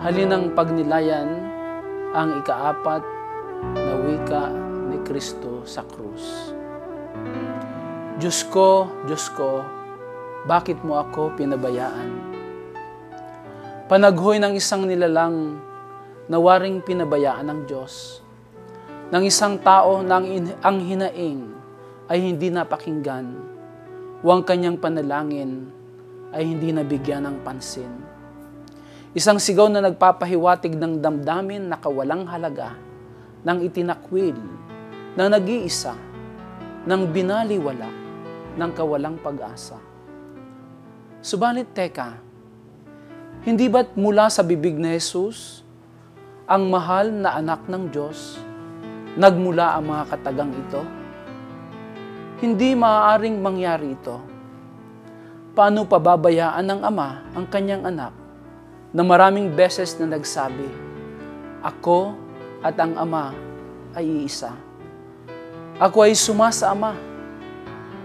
Halinang pagnilayan ang ikaapat na wika ni Kristo sa krus. Diyos ko, bakit mo ako pinabayaan? Panaghoy ng isang nilalang na waring pinabayaan ng Diyos, ng isang tao na ang hinaing ay hindi napakinggan, o ang kanyang panalangin ay hindi nabigyan ng pansin. Isang sigaw na nagpapahiwatig ng damdamin na kawalang halaga, ng itinakwil, ng nag-iisa, ng binaliwala, ng kawalang pag-asa. Subalit teka, hindi ba't mula sa bibig ni Jesus, ang mahal na anak ng Diyos, nagmula ang mga katagang ito? Hindi maaaring mangyari ito. Paano pababayaan ng Ama ang kanyang anak na maraming beses na nagsabi, "Ako at ang Ama ay iisa. Ako ay suma sa Ama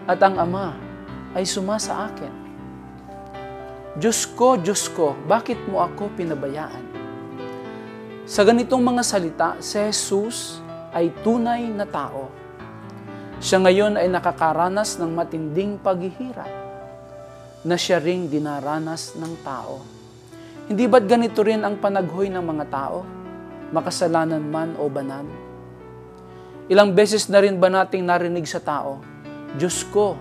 at ang Ama ay suma sa akin. Diyos ko, bakit mo ako pinabayaan?" Sa ganitong mga salita, si Jesus ay tunay na tao. Siya ngayon ay nakakaranas ng matinding paghihirap na siya ring dinaranas ng tao. Hindi ba't ganito rin ang panaghoy ng mga tao, makasalanan man o banal? Ilang beses na rin ba nating narinig sa tao, "Diyos ko,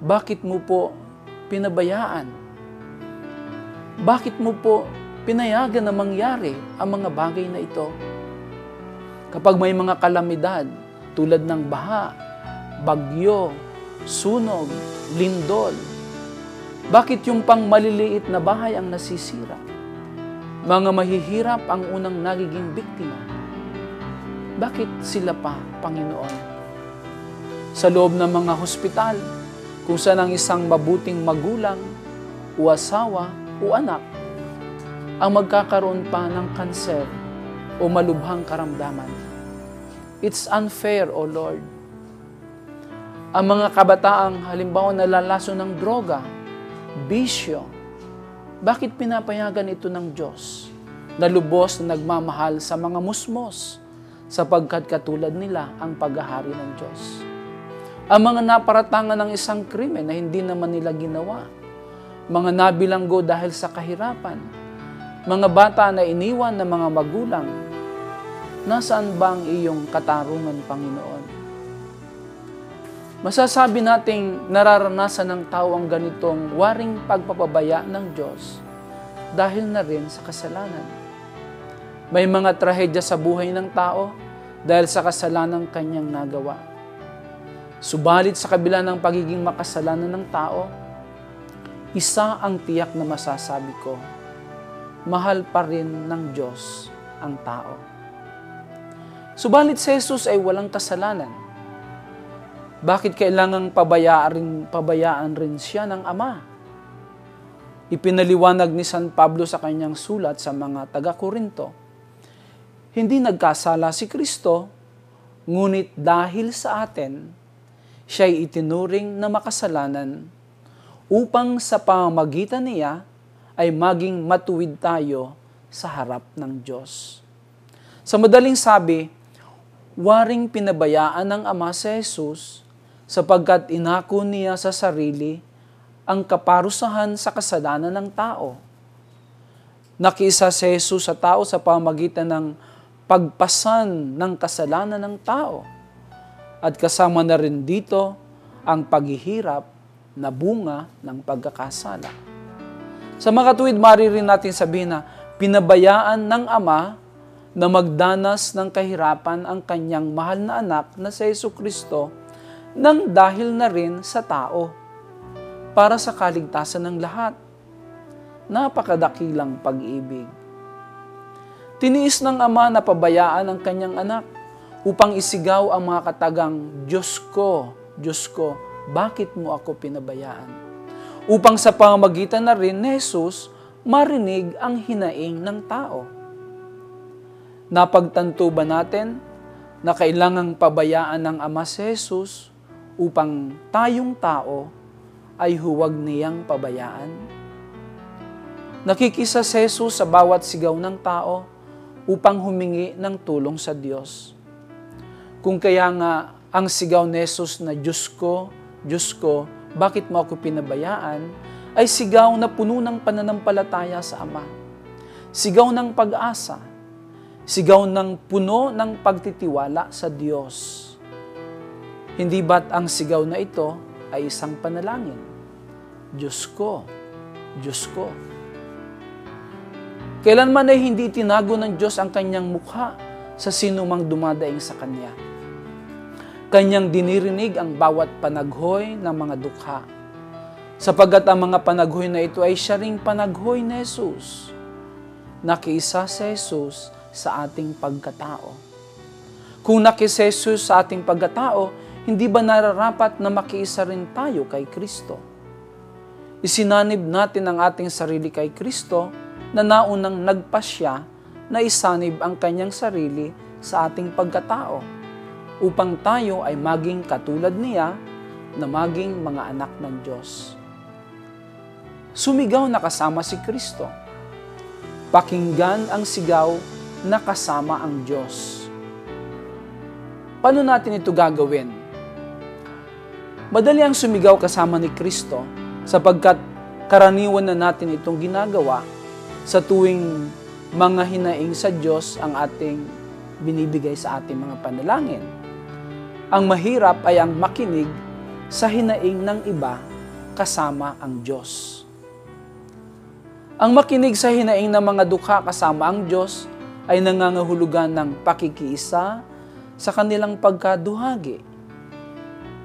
bakit mo po pinabayaan? Bakit mo po pinayagan na mangyari ang mga bagay na ito?" Kapag may mga kalamidad tulad ng baha, bagyo, sunog, lindol, bakit yung pang maliliit na bahay ang nasisira? Mga mahihirap ang unang nagiging biktima. Bakit sila pa, Panginoon? Sa loob ng mga hospital, kung saan ang isang mabuting magulang o asawa o anak ang magkakaroon pa ng kanser o malubhang karamdaman. It's unfair, O Lord. Ang mga kabataang halimbawa nalalaso ng droga, bisyo, bakit pinapayagan ito ng Diyos na lubos na nagmamahal sa mga musmos sapagkat katulad nila ang paghahari ng Diyos? Ang mga naparatangan ng isang krimen na hindi naman nila ginawa, mga nabilanggo dahil sa kahirapan, mga bata na iniwan ng mga magulang, nasaan ba ang iyong katarungan, Panginoon? Masasabi nating nararanasan ng tao ang ganitong waring pagpapabaya ng Diyos dahil na rin sa kasalanan. May mga trahedya sa buhay ng tao dahil sa kasalanang kanyang nagawa. Subalit sa kabila ng pagiging makasalanan ng tao, isa ang tiyak na masasabi ko, mahal pa rin ng Diyos ang tao. Subalit si Jesus ay walang kasalanan. Bakit kailangang pabayaan rin siya ng Ama? Ipinaliwanag ni San Pablo sa kanyang sulat sa mga taga-Korinto, hindi nagkasala si Kristo, ngunit dahil sa atin, siya'y itinuring na makasalanan upang sa pamamagitan niya ay maging matuwid tayo sa harap ng Diyos. Sa madaling sabi, waring pinabayaan ng Ama si Jesus sapagkat inako niya sa sarili ang kaparusahan sa kasalanan ng tao. Nakiisa si Jesus sa tao sa pamamagitan ng pagpasan ng kasalanan ng tao. At kasama na rin dito ang paghihirap na bunga ng pagkakasala. Sa makatuwid, maririnig natin sabihin na pinabayaan ng Ama na magdanas ng kahirapan ang kanyang mahal na anak na si Jesucristo nang dahil na rin sa tao para sa kaligtasan ng lahat. Napakadakilang pag-ibig. Tiniis ng Ama na pabayaan ang kanyang anak upang isigaw ang mga katagang, Diyos ko, bakit mo ako pinabayaan? Upang sa pamamagitan na rin ni Jesus, marinig ang hinaing ng tao. Napagtanto ba natin na kailangang pabayaan ng Ama si Jesus upang tayong tao ay huwag niyang pabayaan? Nakikisa si Jesus sa bawat sigaw ng tao upang humingi ng tulong sa Diyos. Kung kaya nga ang sigaw ni Jesus na Diyos ko, bakit mo ako pinabayaan, ay sigaw na puno ng pananampalataya sa Ama. Sigaw ng pag-asa. Sigaw ng puno ng pagtitiwala sa Diyos. Hindi ba't ang sigaw na ito ay isang panalangin? Diyos ko. Kailanman ay hindi tinago ng Diyos ang kanyang mukha sa sinumang dumadaing sa Kanya. Kanyang dinirinig ang bawat panaghoy ng mga dukha. Sapagkat ang mga panaghoy na ito ay siya ring panaghoy ni Jesus. Nakiisa si Jesus sa ating pagkatao. Kung nakiisa si Jesus sa ating pagkatao, hindi ba nararapat na makiisa rin tayo kay Kristo? Isinanib natin ang ating sarili kay Kristo na naunang nagpasya na isanib ang kanyang sarili sa ating pagkatao upang tayo ay maging katulad niya na maging mga anak ng Diyos. Sumigaw na kasama si Kristo. Pakinggan ang sigaw na kasama ang Diyos. Paano natin ito gagawin? Madali ang sumigaw kasama ni Kristo sapagkat karaniwan na natin itong ginagawa sa tuwing mga hinaing sa Diyos ang ating binibigay sa ating mga panalangin. Ang mahirap ay ang makinig sa hinaing ng iba kasama ang Diyos. Ang makinig sa hinaing ng mga dukha kasama ang Diyos ay nangangahulugan ng pakikiisa sa kanilang pagkaduhagi,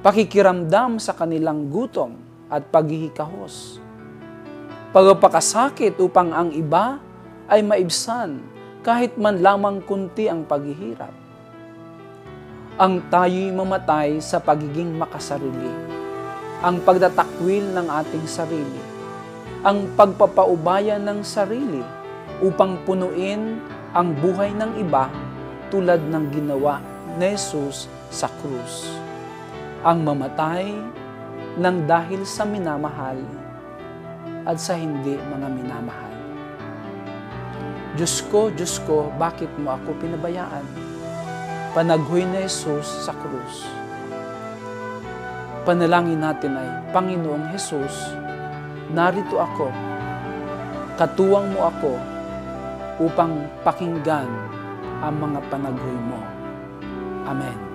pakikiramdam sa kanilang gutom at paghihikahos, pagpapakasakit upang ang iba ay maibsan kahit man lamang kunti ang paghihirap. Ang tayo'y mamatay sa pagiging makasarili, ang pagtatakwil ng ating sarili, ang pagpapaubaya ng sarili upang punuin ang buhay ng iba tulad ng ginawa ni Jesus sa krus. Ang mamatay ng dahil sa minamahal at sa hindi mga minamahal. Diyos ko, bakit mo ako pinabayaan? Panaghoy ni Jesus sa krus. Panalangin natin ay, Panginoong Jesus, narito ako, katuwang mo ako upang pakinggan ang mga panaghoy mo. Amen.